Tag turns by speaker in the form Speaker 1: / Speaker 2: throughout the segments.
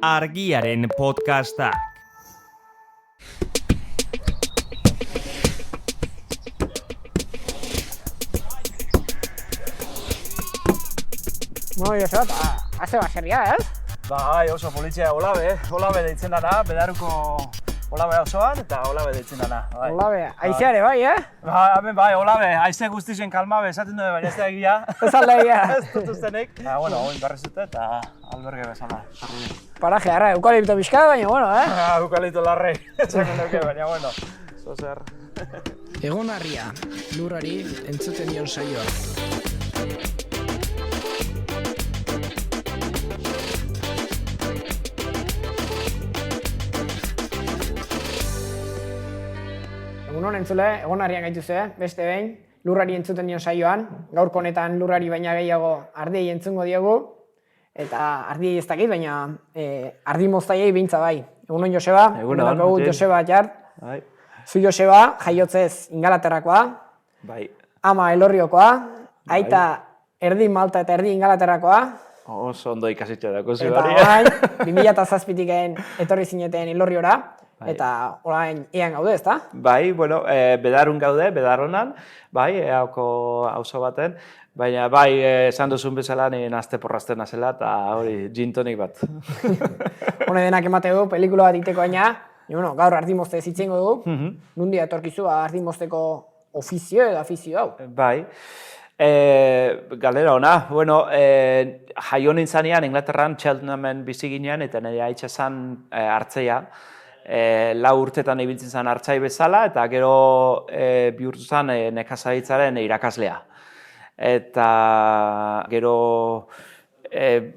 Speaker 1: Argiaren podcastak.
Speaker 2: Bueno, Joseba, haze baserria, ez?
Speaker 3: Bai, oso politzia Olabe deitzen dana, Bedaruko Olabe osoan eta Olabe deitzen dana. Bai.
Speaker 2: Olabe, aizeare bai,
Speaker 3: Bai, Olabe, aize guztien kalmabe esaten dut, baina ez da egia.
Speaker 2: Ez alda egia.
Speaker 3: Ez dut ustenik. Bueno, oin berrizute eta alberge bezala.
Speaker 2: Paraje, arra, eukalipto pixka, baina, bueno,
Speaker 3: Eukalipto larrei, esaten duke, baina, bueno. Zozer.
Speaker 4: Egon harria, lurrari entzuten dion saioa.
Speaker 2: Egunon entzule, egon harrian gaituzue, beste behin, lurrari entzuten dion saioan. Gaurko honetan lurrari baina gehiago ardiei entzungo diogu. Eta ardiei ez dakit, baina ardi moztaiei bintza bai. Egunon Joseba,
Speaker 3: Egunon,
Speaker 2: Joseba Jart.
Speaker 3: Bai.
Speaker 2: Zu Joseba, jaiotzez Ingalaterrakoa.
Speaker 3: Bai.
Speaker 2: Ama Elorriokoa. Aita erdi Malta eta erdi Ingalaterrakoa.
Speaker 3: Oso ondo ikasitxe dako zu
Speaker 2: Eta
Speaker 3: hori.
Speaker 2: orain, 2007 etorri zineten Elorriora.
Speaker 3: Bai.
Speaker 2: Eta orain ean gaude, ezta?
Speaker 3: Bai, bueno, Bedarun gaude, Bedarronan, bai, eako auzo baten, baina bai, esan duzun bezala nien azte porrazten azela, eta hori, gin tonic bat.
Speaker 2: Hone denak emate du, pelikula bat iteko baina, bueno, gaur ardimozte zitzengo dugu, nundi etorkizu ardimozteko ofizio edo afizio hau.
Speaker 3: Bai, galera ona, bueno, jaio nintzanean Inglaterran Cheltenhamen bizi ginean, eta nire haitxa zan hartzeia, 4 urtetan ibiltzen zen hartzai bezala, eta gero bihurtu zen nekazaritzaren irakaslea. Eta gero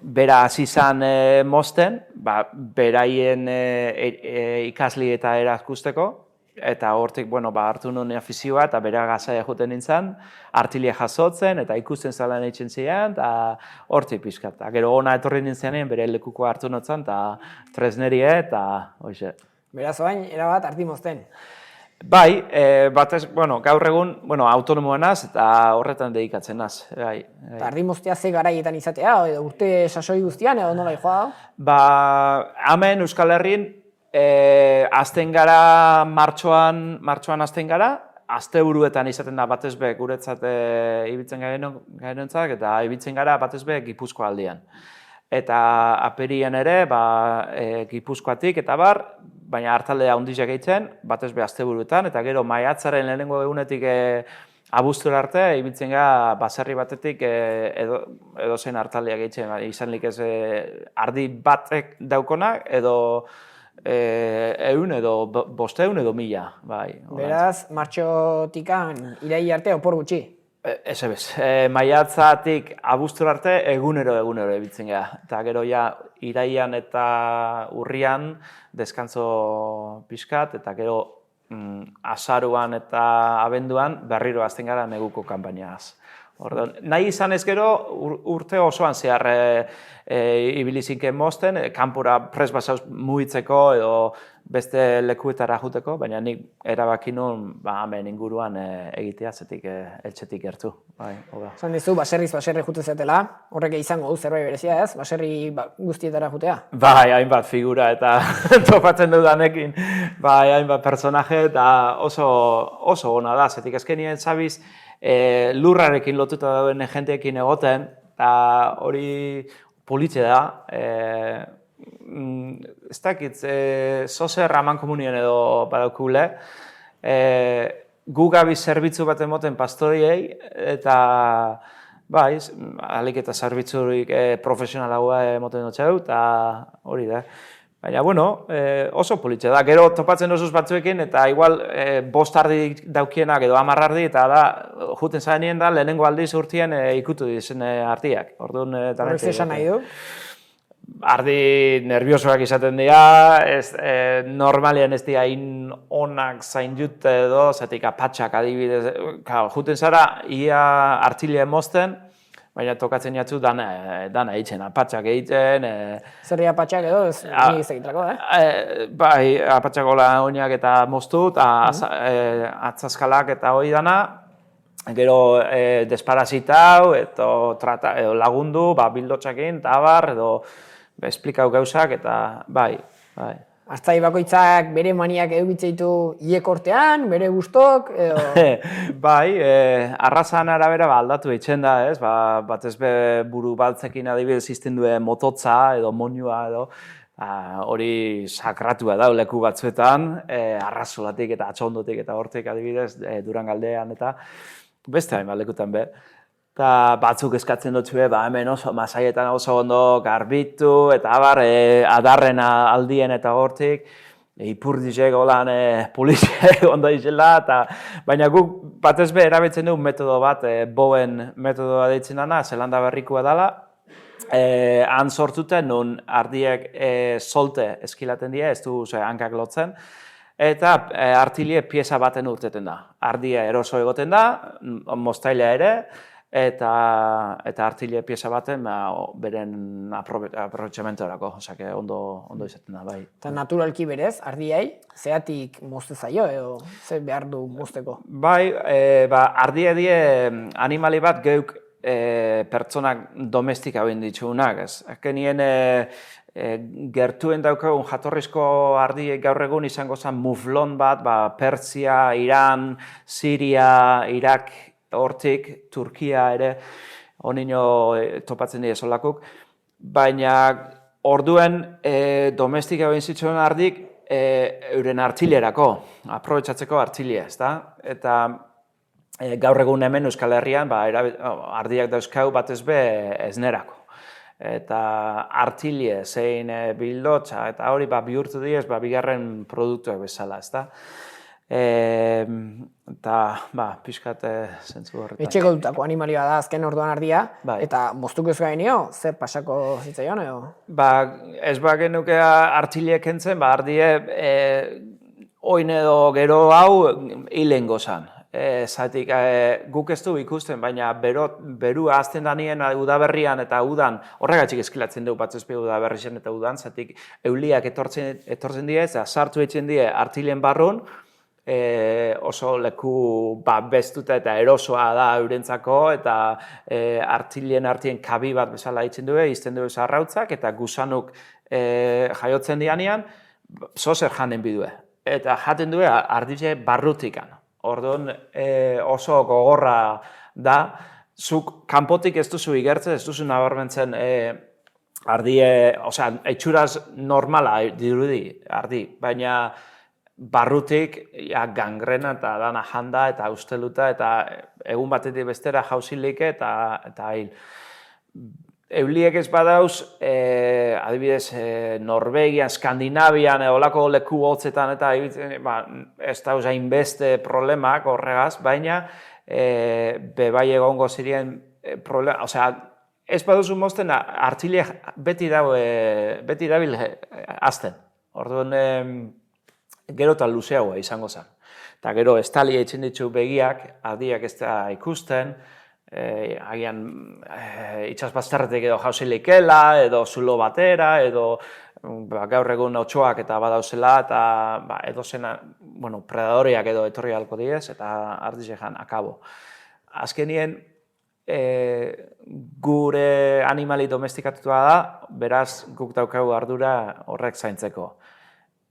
Speaker 3: bera hasi zen mozten, beraien ikasli eta erakusteko, eta hortik, bueno, hartu nuen afizioa eta bera gazaia joten nintzen, artilia jasotzen eta ikusten zalan eitzen ziren, eta hortik pixkat. Gero ona etorri nintzenean, bere lekuko hartu notzen, eta tresnerie, eta hoxe.
Speaker 2: Beraz oain, erabat ardimozten.
Speaker 3: Bai, batez, bueno, gaur egun, autonomoa naz eta horretan dedikatzen naz. Bai.
Speaker 2: Eta ardimoztea ze garaietan izatea, edo urte sasoi guztian, edo nola joa da?
Speaker 3: Hemen Euskal Herrin, azten gara martxoan azten gara, asteburuetan izaten da batez be guretzat ibiltzen garenontzak, eta ibiltzen gara batez be Gipuzkoa aldian. Eta aperian ere, Gipuzkoatik eta baina hartaldea handiak egiten, batez be asteburuetan, eta gero maiatzaren lehenengo egunetik abuztura arte, ibiltzen gara baserri batetik edozein hartaldeak egiten, izanlik ez ardi batek daukonak, edo 100 edo 500 edo 1000. Bai,
Speaker 2: beraz, martxotikan irail arte opor gutxi.
Speaker 3: Ez ebez, maiatzatik abuztura arte egunero ibiltzen gara. Eta gero ja iraian eta urrian deskantzo pixkat, eta gero azaruan eta abenduan berriro azten gara neguko kanpainaz. Nahi izan ez gero urte osoan zehar ibilizinken mozten, kanpora pres basauz mugitzeko edo beste lekuetara juteko, baina nik erabaki nuen hemen inguruan egitea zetik etxetik gertu.
Speaker 2: Zan dizu, baserriz baserri jute zetela, horrek izango du zerbait berezia ez, baserri guztietara jutea?
Speaker 3: Bai, hainbat figura eta topatzen dudanekin, bai, hainbat personaje eta oso ona da, zetik azkenien zabiz, lurrarekin lotuta dauen jenteekin egoten, eta hori politxe da. Ez dakit, zozer amankomunien edo badaukule, gu gabiz zerbitzu bat emoten pastoriei, eta bai, alik eta zerbitzurik profesionalagoa emoten dutxeu, eta hori da. Baina, bueno, oso politxe da. Gero topatzen dozuz batzuekin, eta igual 5 ardi daukienak edo 10 ardi, eta da, juten zainien da, lehenengo aldiz urtien ikutu dizen ardiak.
Speaker 2: Horrek zesan nahi du?
Speaker 3: Ardi nerviosoak izaten dira, normalian ez dira onak zain jute edo, zetik apatxak adibidez, juten zara, ia artilia mozten, baina tokatzen jatzu dana egiten, apatxak egiten.
Speaker 2: Zerri apatxak edo, ez nik ez egitrako,
Speaker 3: Bai, apatxak gola oinak eta moztu, eta atzaskalak eta hori dana, gero desparazitau, edo lagundu, bildotxakin, eta abar, edo esplikau gauzak, eta bai.
Speaker 2: Artzai bakoitzak bere maniak edukitzeitu iekortean, bere gustok, edo...
Speaker 3: Bai, arrazan arabera aldatu eitzen da, ez? Batez be buru baltzekin adibidez izten duen mototza edo monua edo, hori sakratua da leku batzuetan, arrazolatik eta atxondotik eta hortik adibidez, Durangaldean eta beste hainbat lekutan be. Eta batzuk eskatzen dutxue, hemen oso masaietan oso ondo garbitu, eta abar, adarren aldien eta hortik, ipurdizek holan poliziek ondo izela, baina guk batez be erabiltzen dugu metodo bat, bowen metodoa deitzen dana, Zelanda Berrikoa dela, han sortuten, nun ardiek solte eskilaten dira, ez du hankak lotzen, eta artilie pieza baten urteten da. Ardia eroso egoten da, moztaila ere, eta artilie pieza baten beren aprobetxamentorako, osake ondo izaten da, bai.
Speaker 2: Eta naturalki berez, ardiai, zeatik mozte zaio, edo ze behar du mozteko?
Speaker 3: Bai, ardia die animali bat geuk pertsonak domestika ben ditugunak, ez? Ekenien gertuen daukagun jatorrizko ardiek gaur egun izango zen muflon bat, Persia, Iran, Siria, Irak, hortik, Turkia ere, honino topatzen dira solakuk, baina orduen domestika ben zituen ardik euren artilerako, aprobetxatzeko artilia, ezta? Eta gaur egun hemen Euskal Herrian ardiak dauzkau batez be esnerako. Eta artilie, zein bildotxa, eta hori bihurtu diez, bigarren produktuak bezala, ezta? Eta, pixkat zentzu horretan.
Speaker 2: Etxeko dutako animalia da azken orduan ardia, eta moztuko ez gainio, zer pasako zitzaion, edo?
Speaker 3: Ez genuke artiliek entzen, ardie oin edo gero hau hilen gozan. Zatik, guk ez du ikusten, baina berua azten danien udaberrian eta udan, horregatik eskilatzen dugu batzuzpe udaberrien eta udan, zatik euliak etortzen die, sartu eitzen die artilien barrun, oso leku bestuta eta erosoa da eurentzako, eta artilien artien kabi bat bezala eitzen dugu, izten dugu zarrautzak, eta gusanuk jaiotzen dianean, zozer janen bidue. Eta jaten dugu ardile barrutikan. Orduan oso gogorra da, zuk kanpotik ez duzu igertzen, ez duzu nabarmentzen ardie, etxuraz normala dirudi ardi, baina barrutik gangrena eta dana janda eta usteluta eta egun batetik bestera jauzilik eta hil. Euliek ez badauz, adibidez, Norvegian, Skandinavian, olako leku hotzetan eta ez dauz hainbeste problemak horregaz, baina bebai egongo zirien problema, ez baduzu mozten artilia beti dabil azten. Orduan, gero eta luzeagoa izango zen. Eta gero, estalia eitzen ditu begiak, ardiak ez da ikusten, agian itxasbazterretik edo jauzilikela, edo zulo batera, edo gaur egun otxoak eta badauzela, eta edo zena, predadoriak edo etorri halko diez, eta ardizean akabo. Azkenien, gure animali domestikatutua da, beraz guk daukagu ardura horrek zaintzeko.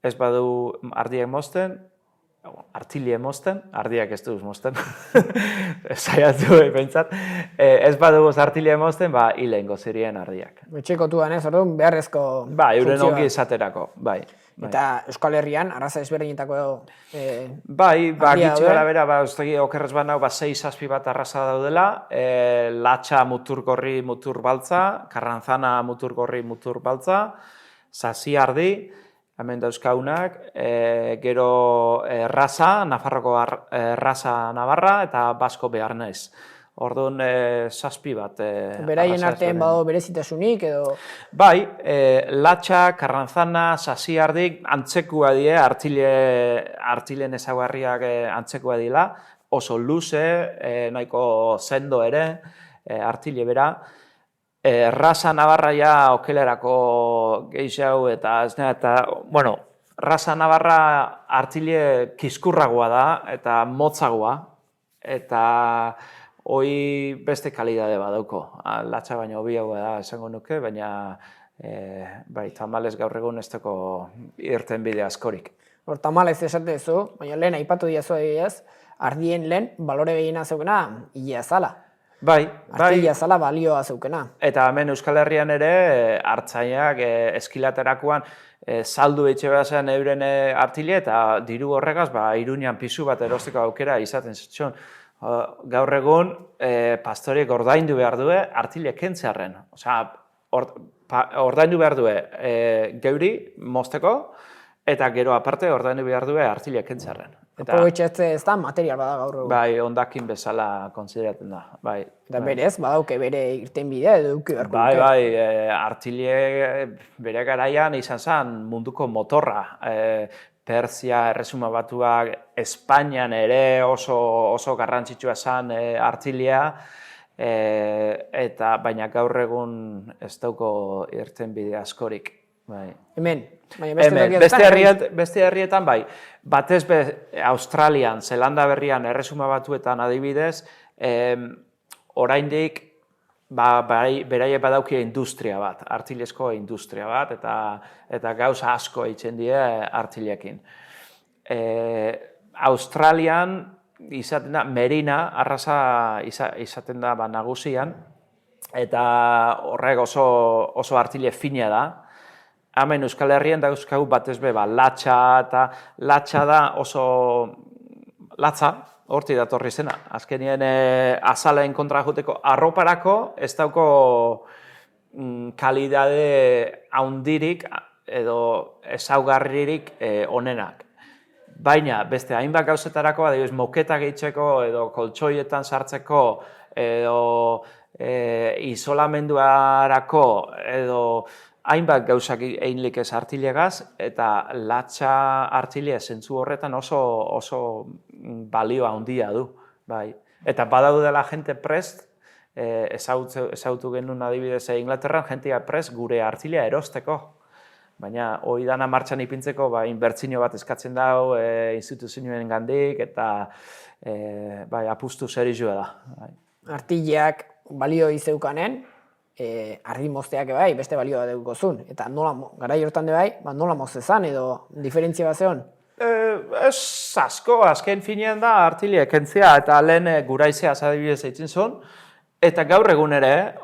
Speaker 3: Ez badu ardiek mozten, artilie mozten, ardiak ez duz mozten, saiatu behintzat, ez badugu artilie mozten, hilengo zirien ardiak.
Speaker 2: Etxeko tuan ez, orduan, beharrezko
Speaker 3: euren ongi izaterako, bai.
Speaker 2: Eta Euskal Herrian, arraza ezberdinetako
Speaker 3: gitzu arabera, okerrez bat nau, 6-7 bat arraza daudela, latxa mutur gorri mutur baltza, karrantzana mutur gorri mutur baltza, sasi ardi, hemen dauzkaunak, gero raza, Nafarroko raza Navarra eta Basko Bearnez. Orduan, 7 bat.
Speaker 2: Beraien artean bado berezitasunik edo?
Speaker 3: Bai, latxa, karrantzana, sasiardik, antzekua die, artilen ezaguarriak antzekua dila, oso luze, nahiko sendo ere, artile bera. Raza Navarra ja okelerako gehiago eta raza Navarra artile kiskurragoa da eta motzagoa eta hoi beste kalidade badauko. Latxa baina hobiagoa da esango nuke, baina Bai, tamalez gaur egun ez dago irten bide askorik.
Speaker 2: Hor, tamalez esatezu, baina lehen aipatu diazu adibidez, ardien lehen balore gehiena zeukena ilea zala.
Speaker 3: Bai,
Speaker 2: Artilea zala balioa zeukena.
Speaker 3: Eta hemen Euskal Herrian ere artzainak eskilaterakoan saldu etxe behazen euren artile eta diru horregaz Iruñan pisu bat erosteko aukera izaten zutxon. Gaur egun pastoriek ordaindu behar du artile kentzearren. Osea, ordaindu behar du geuri mozteko eta gero aparte ordaindu behar du artile kentzearren.
Speaker 2: Aprobetxatze ez da material bada gaur egun.
Speaker 3: Bai, hondakin bezala kontsideratzen da. Bai.
Speaker 2: Eta berez, badauke bere irten bidea edo eduki beharko dute.
Speaker 3: Bai, artile bere garaian izan zen munduko motorra. Persia, Erresuma Batuak, Espainian ere oso garrantzitsua zen artilea, eta baina gaur egun ez dauko irten bide askorik. Bai.
Speaker 2: Hemen,
Speaker 3: beste herrietan bai, batez Australian, Zelanda Berrian, Erresuma Batuetan adibidez, oraindik beraiek badaukia industria bat, artilezko industria bat, eta gauza asko egiten die artilekin. Australian izaten da, merina, arraza izaten da nagusian, eta horrek oso artile fina da. Hemen Euskal Herrian dauzkagu batez latxa, eta latxa da oso latza, horti datorri zena. Azkenien azaleen kontra joteko arroparako ez dauko kalidade haundirik edo ezaugarririk onenak. Baina beste hainbat gauzetarako, adibidez moketak gehitzeko edo koltsoietan sartzeko edo isolamenduarako edo hainbat gauzak einlik ez artilegaz, eta latxa artilea zentzu horretan oso balioa handia du. Bai. Eta badaudela jente prest, ezautu genuen adibidez Inglaterran, jentea prest gure artilea erosteko. Baina hori dana martxan ipintzeko inbertsio bat eskatzen dago instituzioen gandik, eta apustu seriozua da. Bai.
Speaker 2: Artileak balio izeukanen, ardi mozteak bai, beste balioa deukozun. Eta garai hortan bai, nola mozezan edo diferentzia bat zeon?
Speaker 3: Ez asko, azken finean da artilea kentzea eta lehen guraizea adibidez eitzen zuen. Eta gaur egun ere,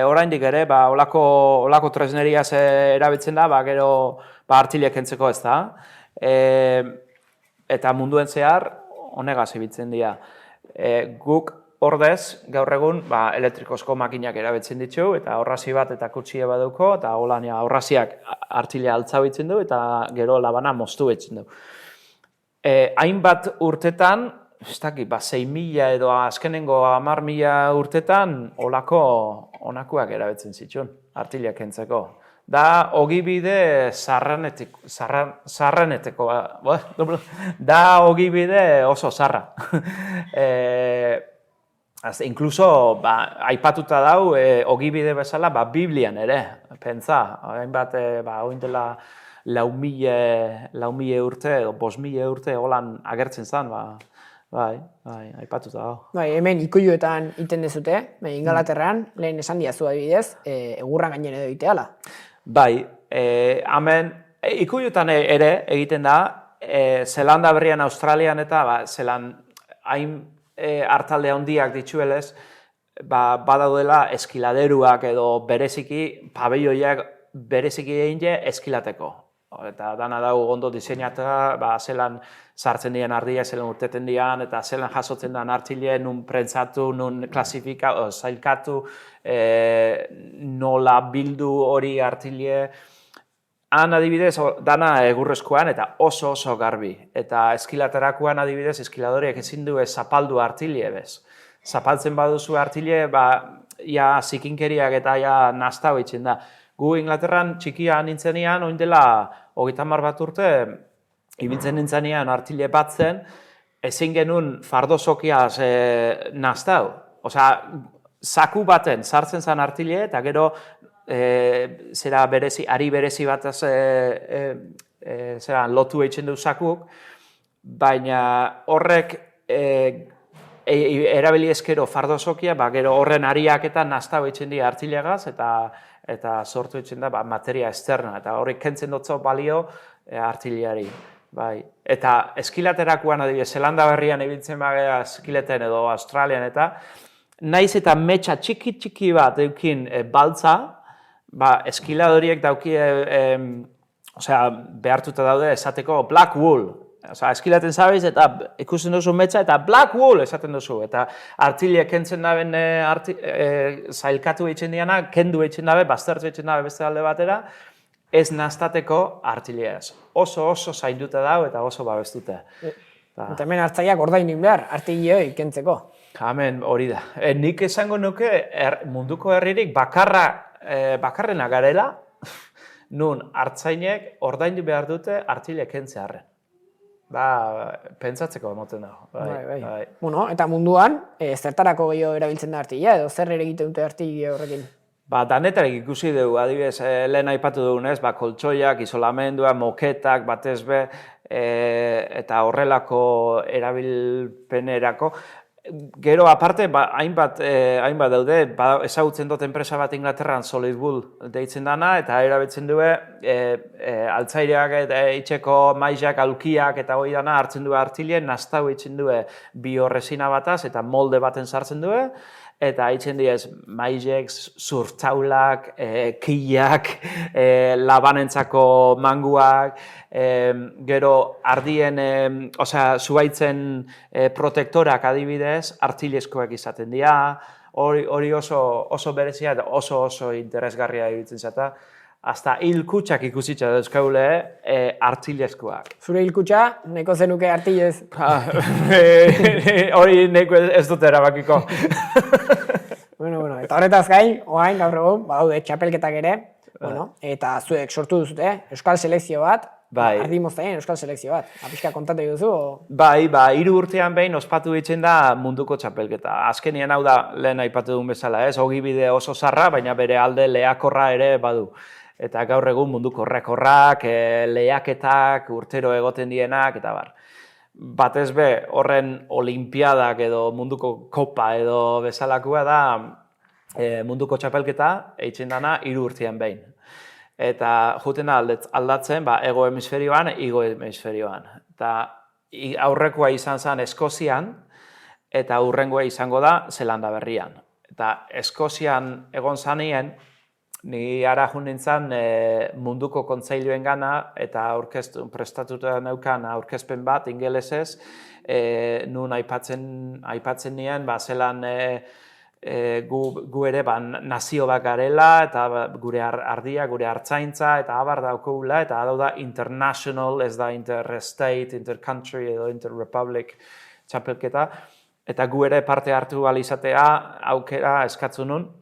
Speaker 3: oraindik ere, olako tresneriaz erabiltzen da, gero artilea kentzeko ez da. Eta munduen zehar, honegaz ibiltzen dira. Guk ordez, gaur egun, elektrikozko makinak erabiltzen ditu, eta horrazi bat eta kutsia baduko, eta holan horraziak artilea altza bitzen du, eta gero labana moztu bitzen du. Hainbat urtetan, ez dakit, 6.000 edo azkenengo 10.000 urtetan, honakoak erabiltzen zituen, artilea kentzeko. Da, ogibide zarraneteko, da ogibide oso zarra. Inkluso, aipatuta dau, ogibide bezala, Biblian ere, pentsa, hainbat, oindela 4.000 urte, edo 5.000 urte, holan agertzen zen, aipatuta dau.
Speaker 2: Hemen ikuiluetan iten dezute, Ingalaterran, lehen esan diazu adibidez, egurran gainen edo iteala.
Speaker 3: Bai, hemen, ikuiluetan ere egiten da, Zelanda Berrian, Australian eta hain hartalde handiak dituelez, badaudela eskiladeruak edo bereziki, pabelloiak bereziki egin eskilateko. Eta dana dago ondo diseinatuta, zelan sartzen dian ardia, zelan urteten dian, eta zelan jasotzen den artile, nun prentsatu, nun klasifikatu, zailkatu, nola bildu hori artile. Han adibidez, dana egurrezkoan eta oso garbi. Eta eskilaterakoan adibidez, eskiladoreak ezin du zapaldu artile bez. Zapaltzen baduzu artile, ja zikinkeriak eta ja nastau itzen da. Gu Inglaterran txikia nintzenean, oindela 30 bat urte, ibiltzen nintzenean artile batzen, ezin genuen fardozokiaz nastau. Osea, zaku baten sartzen zen artile, eta gero ari berezi bat lotu eitzen du zakuk, baina horrek erabili ezkero fardozokia, gero horren ariak eta nastau eitzen dira artilegaz, eta eta sortu egiten da materia externa, eta hori kentzen dutzo balio artilleriari. Bai. Eta eskilaterakoan adibidez, Zelanda berrian ibiltzen bagea eskileten edo Australian eta naiz eta metxa txiki bat eukin baltza, eskiladoriek dauki behartuta daude esateko black wool. Eskilaten zabiz eta ikusten duzu metxa eta black wool esaten duzu. Eta artiliek kentzen daben zailkatu egiten diana, kendu egiten dabe, baztertu egiten dabe beste alde batera, ez naztateko artiliez. Oso zainduta dau eta oso babestuta.
Speaker 2: Eta hemen hartzaileak ordainik behar, artilioi kentzeko.
Speaker 3: Hemen hori da. Nik esango nuke munduko herririk bakarrena garela, nun hartzainek ordaindu behar dute artiliek kentzearren. Pentsatzeko emoten dago.
Speaker 2: Bai. Bueno, eta munduan, zertarako gehiago erabiltzen da artilea, edo zer ere egiten dute artilea horrekin?
Speaker 3: Danetarek ikusi dugu, adibidez, lehen aipatu dugunez, koltsoiak, isolamendua, moketak, batez be, eta horrelako erabilpenerako. Gero, aparte, hainbat daude, ezagutzen dut enpresa bat Inglaterran Solid Wool deitzen dana, eta erabiltzen du altzaireak eta itxeko maizak, aulkiak eta hori dana hartzen du artilien, naztau itzen du biorresina bataz eta molde baten sartzen du, eta itzen diez maizek, zurtzaulak, killak, labanentzako manguak, gero ardien, zuhaitzen protektorak adibidez, artilezkoak izaten dira, hori oso berezia eta oso interesgarria iruditzen zata. Hasta hilkutxak ikusitza dauzkaule artilezkoak.
Speaker 2: Zure hilkutxa, nahiko zenuke artilez?
Speaker 3: Hori nahiko ez dut erabakiko.
Speaker 2: Bueno, eta horretaz gain, oain gaur egun, badaude txapelketak ere, eta zuek sortu duzute, Euskal Selekzio bat, ardi moztaien Euskal Selekzio bat. Apiska kontatu duzu?
Speaker 3: Bai, 3 urtean behin ospatu ditzen da munduko txapelketa. Azkenien hau da lehen aipatu duen bezala, ez? Ogibide oso zarra, baina bere alde lehakorra ere badu. Eta gaur egun munduko rekorrak, lehiaketak, urtero egoten dienak, eta bar. Batez be, horren olimpiadak edo munduko kopa edo bezalakoa da munduko txapelketa eitzen dana 3 urtean behin. Eta juten aldatzen ego hemisferioan, igo hemisferioan. Eta aurrekoa izan zen Eskozian, eta hurrengoa izango da Zelanda berrian. Eta Eskozian egon zanien, ni ara jun nintzen munduko kontseiluen gana eta prestatuta neukan aurkezpen bat ingelesez, nun aipatzen nien, zelan gu ere nazio bat garela, eta gure ardia, gure hartzaintza, eta abar daukagula, eta hau da international, ez da interstate, intercountry edo interrepublic txapelketa, eta gu ere parte hartu alizatea aukera eskatzu nun.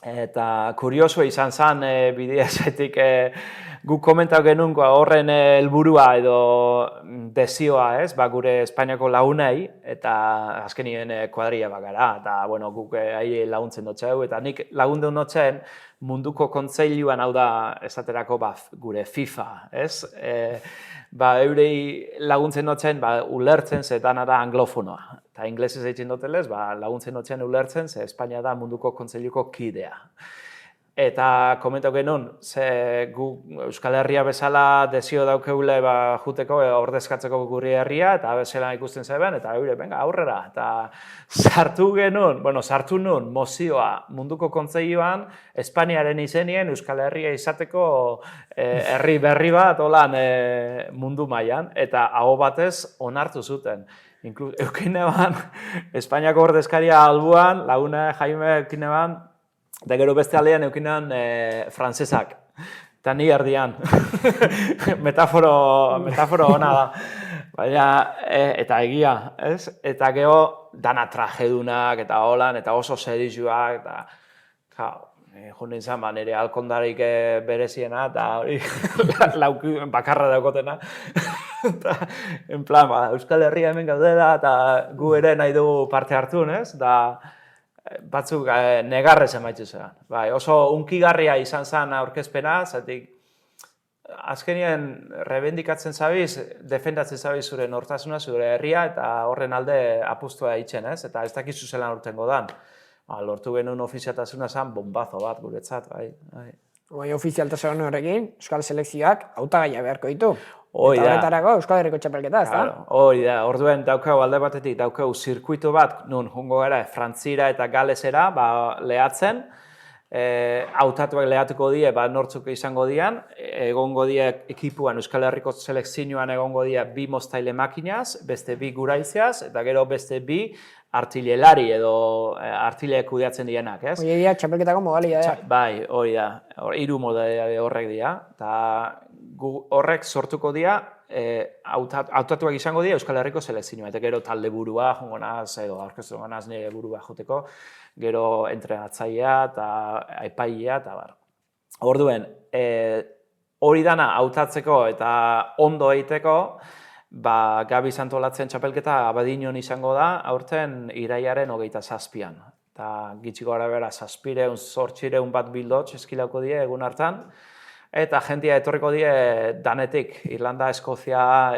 Speaker 3: Eta kurioso izan zen bideazetik guk komentatu genuen horren helburua edo desioa, ez? Gure Espainiako lagunei eta azkenien kuadria bagara eta guk laguntzen dutxeu eta nik lagundu notzen munduko kontseiluan hau da esaterako gure FIFA, ez? Eurei laguntzen notzen ulertzen ze dana da anglofonoa. Eta inglesez egiten dutelez, laguntzen notzen ulertzen, ze Espainia da munduko kontseiluko kidea. Eta komentau genuen, ze gu Euskal Herria bezala desio daukegule juteko ordezkatzeko gure herria, eta bezala ikusten zeben, eta venga, aurrera. Eta sartu nun mozioa munduko kontseiluan, Espainiaren izenien Euskal Herria izateko herri berri bat olan mundu mailan, eta aho batez onartu zuten. Eukineban, Espainiako ordezkaria albuan, laguna Jaime eukineban, eta gero beste aldean eukinean frantsesak. Eta ni erdian. Metaforo ona da. Baina, eta egia, ez? Eta gero dana trajedunak eta holan, eta oso serizuak, eta joan nintzen, nire alkondarik bereziena, eta hori bakarra daukotena. Eta, en plan, Euskal Herria hemen gaudela, eta gu ere nahi dugu parte hartu, ez? Da, batzuk negarrez emaitzu zean. Oso unkigarria izan zen aurkezpena, zatik azkenien rebendikatzen zabiz, defendatzen zabiz zure nortasuna, zure herria, eta horren alde apustua itzen, ez? Eta ez dakizu zelan urtengo dan. lortu genuen ofizialtasuna zen bombazo bat guretzat, bai.
Speaker 2: Ofizialtasun horrekin, Euskal Selekzioak hautagaia beharko ditu.
Speaker 3: Hoi
Speaker 2: Eta
Speaker 3: da.
Speaker 2: horretarako Euskal Herriko txapelketa, ezta?
Speaker 3: Hori da, orduen daukagu alde batetik daukagu zirkuito bat, nun jungo gara Frantzira eta Galesera, lehatzen, hautatuak lehatuko die, nortzuk izango dian, egongo die ekipuan Euskal Herriko selekzioan egongo die 2 moztaile makinaz, beste 2 guraizeaz, eta gero beste 2 artilelari edo artileak kudeatzen dienak, ez?
Speaker 2: Hori dira txapelketako modalidadea.
Speaker 3: Bai, hori da, 3 modalidade horrek dira, eta horrek sortuko dira, hautatuak izango dira Euskal Herriko selekzioa, eta gero talde burua, jongo naz, edo aurkeztu jongo naz nire burua joteko, gero entrenatzailea eta aipailea eta bar. Orduen, hori dana hautatzeko eta ondo egiteko, Gabiz antolatzen txapelketa Abadiñon izango da, aurten iraiaren 27an. Eta gitxiko arabera 700-800 bat bildotx eskilauko die egun hartan, eta jentia etorriko die danetik, Irlanda, Eskozia,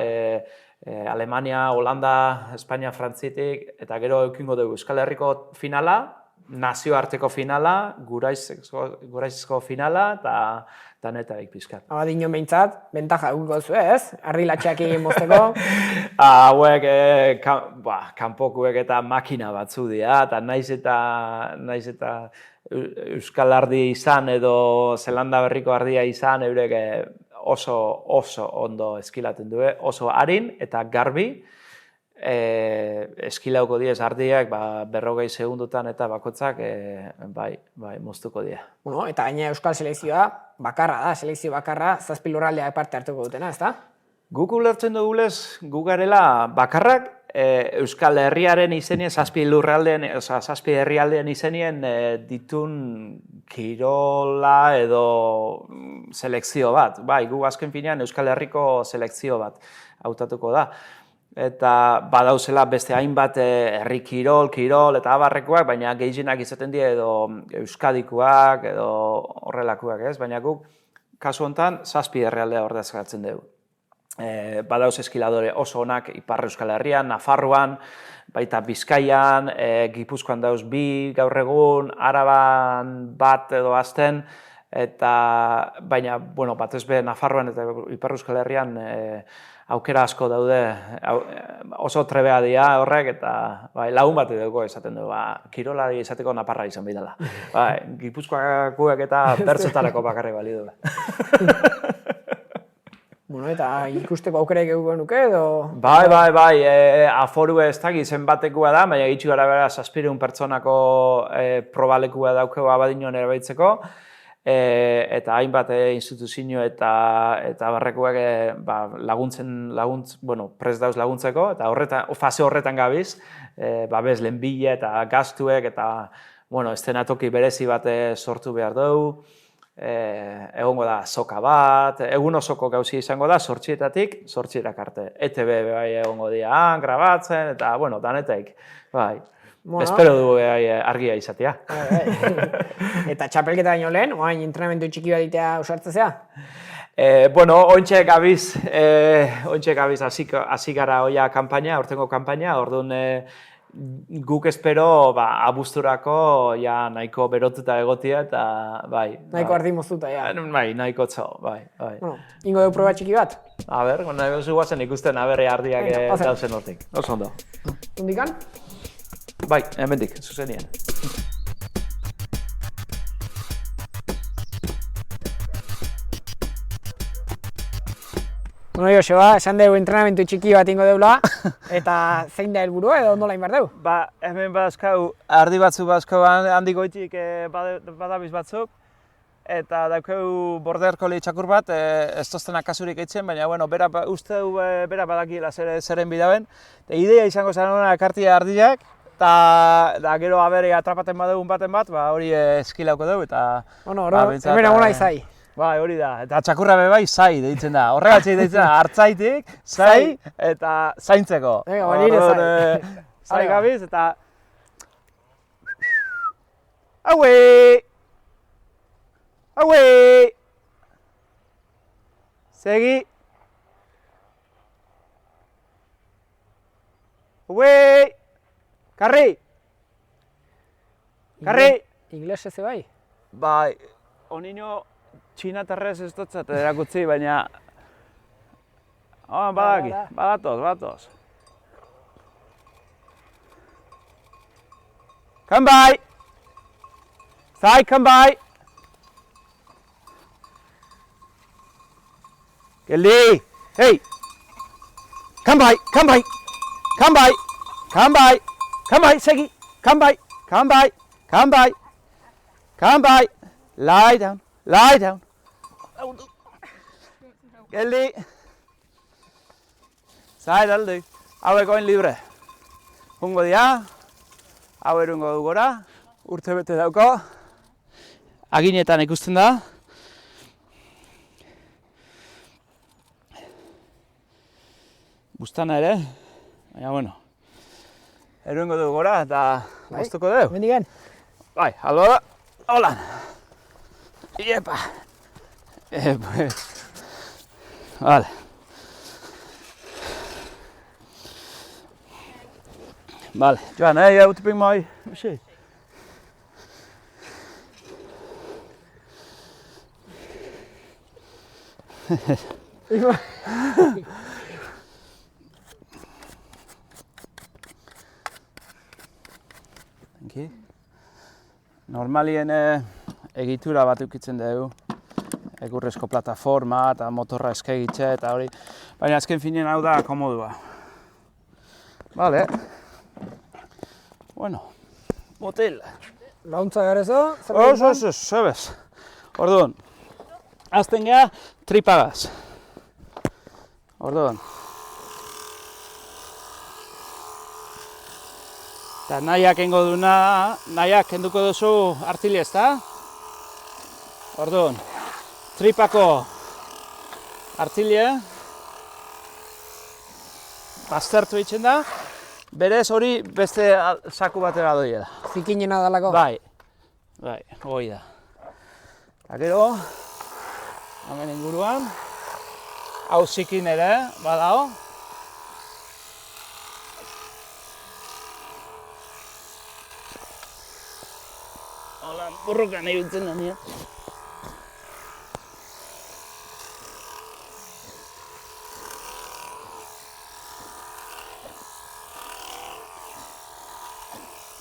Speaker 3: Alemania, Holanda, Espainia, Frantzitik, eta gero eukingo dugu Euskal Herriko finala, nazioarteko finala, guraizko finala, eta danetarik pizkat.
Speaker 2: Abadiñon behintzat, bentaja eguko zu ez? Ardilatxeak egin mozteko.
Speaker 3: Hauek kanpokuek eta makina batzu dira, eta naiz eta Euskal Ardi izan edo Zelanda Berriko ardia izan, eurek oso ondo eskilaten du, oso arin eta garbi, eskilauko diez ardiak 40 segundutan eta bakotzak moztuko dira.
Speaker 2: Eta gaina Euskal Selekzioa bakarra da, selekzio bakarra, 7 lurraldeak parte hartuko dutena, ezta?
Speaker 3: Guk ulertzen dugulez, gu garela bakarrak, Euskal Herriaren izenien, 7 lurraldean, 7 herrialdean izenien ditun kirola edo selekzio bat. Bai, gu azken finean Euskal Herriko selekzio bat hautatuko da. Eta badauzela beste hainbat herri kirol eta abarrekoak, baina gehienak izaten dira edo euskadikoak edo horrelakoak, ez? Baina guk, kasu honetan, 7 herrialdea ordezkatzen dugu. Badauz eskiladore oso onak Ipar Euskal Herrian, Nafarroan, baita Bizkaian, Gipuzkoan dauz 2 gaur egun, Araban bat edo azten, baina, batez be Nafarroan eta Ipar Euskal Herrian aukera asko daude, oso trebea dira horrek, eta lagun bat dugu esaten du, kirolari esateko naparra izan bidala. Gipuzkoakuek eta bertzotarako bakarri bali du.
Speaker 2: Eta ikusteko aukerak eguko nuke edo?
Speaker 3: Bai, aforu ez dakit zenbatekua da, baina gitxu gara bera 700 pertsonako probalekua daukeu Abadiñon erabaitzeko, eta hainbat instituzio eta barrekuak prest dauz laguntzeko, eta fase horretan gabiz, babes lehenbile eta gastuek, eta eszenatoki berezi bat sortu behar dugu, egongo da soka bat, egun osoko gauzi izango da, 8:00-etatik 8:00 arte. ETB egongo dira grabatzen, eta danetek, bai. Espero du argia izatea.
Speaker 2: Eta txapelketa baino lehen, oain entrenamendu txiki bat ditea usartzea?
Speaker 3: Ointxe gabiz hasi gara oia kanpaina, aurtengo kanpaina, orduan guk espero abuzturako nahiko berotuta egotia eta bai.
Speaker 2: Nahiko ardi moztuta, ja.
Speaker 3: Bai, nahiko txo, bai.
Speaker 2: Ingo dugu proba txiki bat?
Speaker 3: Nahi guazen ikusten ardiak dauzen hortik. Oso ondo.
Speaker 2: Undikan?
Speaker 3: Bai, hemendik, zuzenien.
Speaker 2: Joseba, esan dugu entrenamendu txiki bat ingo deula, eta zein da helburua edo ondo lain behar dugu?
Speaker 3: Hemen badazkau, ardi batzu badazkau handik goitik badabiz batzuk, eta daukeu border collie txakur bat, ez toztenak kasurik eitzen, baina uste du bera badakiela zeren bidaben. Idea izango zen ekartia ardiak, eta gero abere atrapaten badugun baten bat, hori eskilauko dugu, eta...
Speaker 2: Hemen agona izai.
Speaker 3: Bai, hori da, eta txakurra bai zai deitzen da. Horregatxe deitzen da, hartzaitik, zai eta zaintzeko.
Speaker 2: Nire zai.
Speaker 3: Zai gabiz, eta... Auei! Auei! Segi! Auei! Karri! Karri!
Speaker 2: Ingles ez bai?
Speaker 3: Bai, onino txinatarrez ez dutzat erakutzi, baina... badaki, badatoz. Come by! Sai, come by! Geldi! Hey! Come by! Segi! Come by! Lie down! Geldi! Zai, daldu. Hauek oin libre. Jungo dia. Hau erungo du gora. Urte bete dauko. Aginetan ikusten da. Bustana ere. Baina, bueno. Erungo du gora eta moztuko dugu.
Speaker 2: Mendigen?
Speaker 3: Bai, albo da. Holan. Iepa. Vale. Vale, Joan, you able to bring my machine? Thank you. Normalien egitura bat ukitzen dugu. Egurrezko plataforma eta motorra eskegitze eta hori. Baina azken finean hau da komodua. Vale. Bueno, motel.
Speaker 2: Launtza garezo?
Speaker 3: Oso, zebez. Orduan, azten geha tripagaz. Orduan. Eta nahiak engo duna, nahiak kenduko duzu artili ezta? Orduan, tripako artilie. Baztertu egiten da. Berez hori beste saku batera doia da.
Speaker 2: Zikinena dalako?
Speaker 3: Bai, hori da. Eta gero, hemen inguruan, hau zikin ere, badao. Hola, burrukan ibiltzen da nire.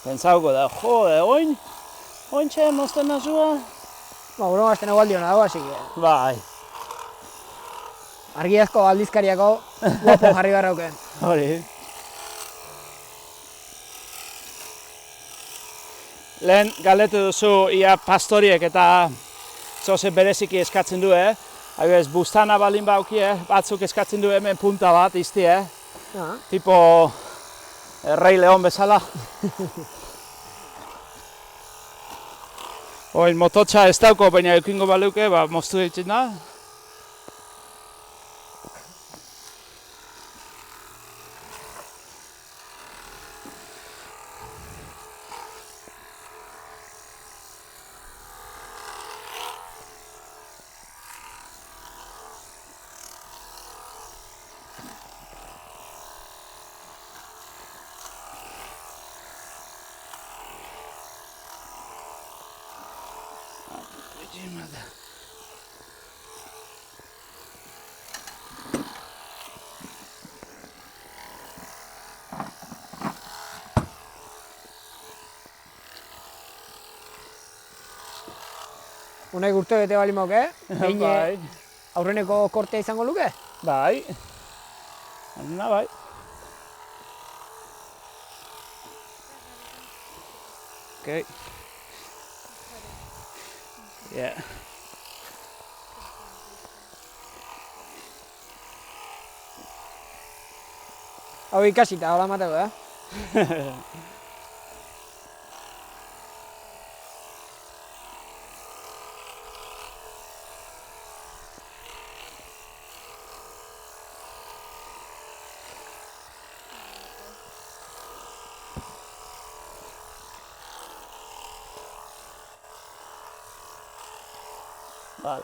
Speaker 3: Pentsauko da, jode, ointxe mozten nazua.
Speaker 2: Gure mazten egualdi hona dago, hasi que...
Speaker 3: Bai.
Speaker 2: Argiazko aldizkariako guapo jarri barrauke.
Speaker 3: Hori. Lehen galdetu duzu ia pastoriek eta zoze bereziki eskatzen du, Adibidez, bustana baldin bauki, batzuk eskatzen du hemen punta bat izti, Tipo Rei Leon bezala. Oin mototxa ez dauko, baina eukingo baluke, moztu ditzen da.
Speaker 2: Unaik urte bete bali moke,
Speaker 3: Bai.
Speaker 2: aurreneko kortea izango luke?
Speaker 3: Bai. Bai. Okay. Yeah.
Speaker 2: Hau ikasita, hola mateko,
Speaker 3: Vale.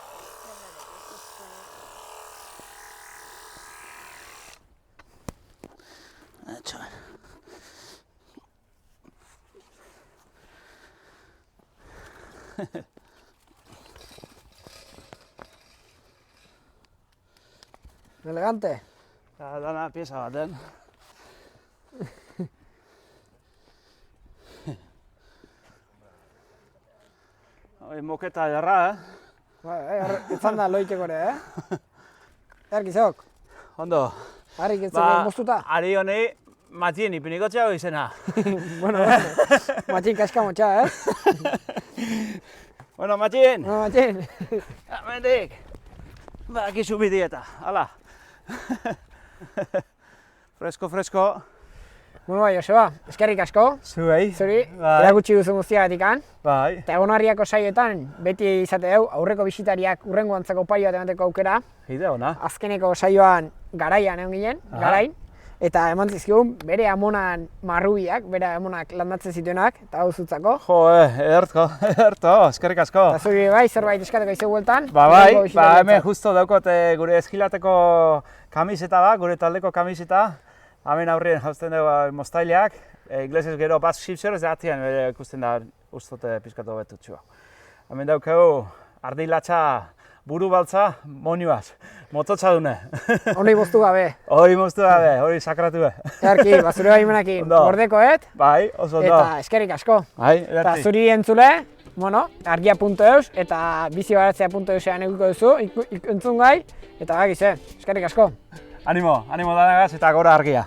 Speaker 2: Elegante.
Speaker 5: Dana pieza baten. Hoi moketa jarra,
Speaker 2: Etzan da loiteko ere, Erkizok,
Speaker 5: Ondo.
Speaker 2: harrik ez zuke moztuta.
Speaker 5: Ari honi, Matien ipiniko txago izena.
Speaker 2: Bueno, matxin kaska motxa,
Speaker 5: Bueno, Matien,
Speaker 2: Bueno, matxin.
Speaker 5: mendik. Bakizu bidieta, hala. Fresko.
Speaker 2: Bueno, bai, Joseba, eskerrik asko.
Speaker 5: Zuei.
Speaker 2: Zuri,
Speaker 5: Bai.
Speaker 2: erakutsi duzu guztiagatikan.
Speaker 5: Bai.
Speaker 2: Eta Egonarriako saioetan beti izate dugu, aurreko bisitariak urrengo antzeko paio bat emateko aukera.
Speaker 5: Ide ona.
Speaker 2: Azkeneko saioan garaian egon ginen,
Speaker 5: Aha.
Speaker 2: garain. Eta eman zizkigun bere amonan marrubiak, bere amonak landatzen zituenak, eta hau zutzako.
Speaker 5: Jo, ederto, eskerrik asko.
Speaker 2: Eta zuri bai, zerbait eskateko izu bueltan.
Speaker 5: Bai,
Speaker 2: urrengo bisitarientzat.
Speaker 5: hemen justo daukot gure eskilateko kamiseta bat, gure taldeko kamiseta. Hemen aurrien jausten dugu moztaileak, inglesez gero Basque Shipshers, atian ikusten da ustote pizkatu betutxua. Hemen daukagu ardilatxa, buru baltza, monuaz, mototxa dune.
Speaker 2: Honi boztu gabe.
Speaker 5: Hori moztu gabe, hori sakratu be.
Speaker 2: Earki, zure baimenakin
Speaker 5: Ondo.
Speaker 2: gordekoet,
Speaker 5: Bai, oso ondo.
Speaker 2: eta eskerrik asko.
Speaker 5: Bai,
Speaker 2: Eta
Speaker 5: ederti.
Speaker 2: zuri entzule, argia.eus eta bizibaratzea.eusean egiko duzu, entzun gai, eta bakize, eskerrik asko.
Speaker 5: Animo danagaz eta gora argia.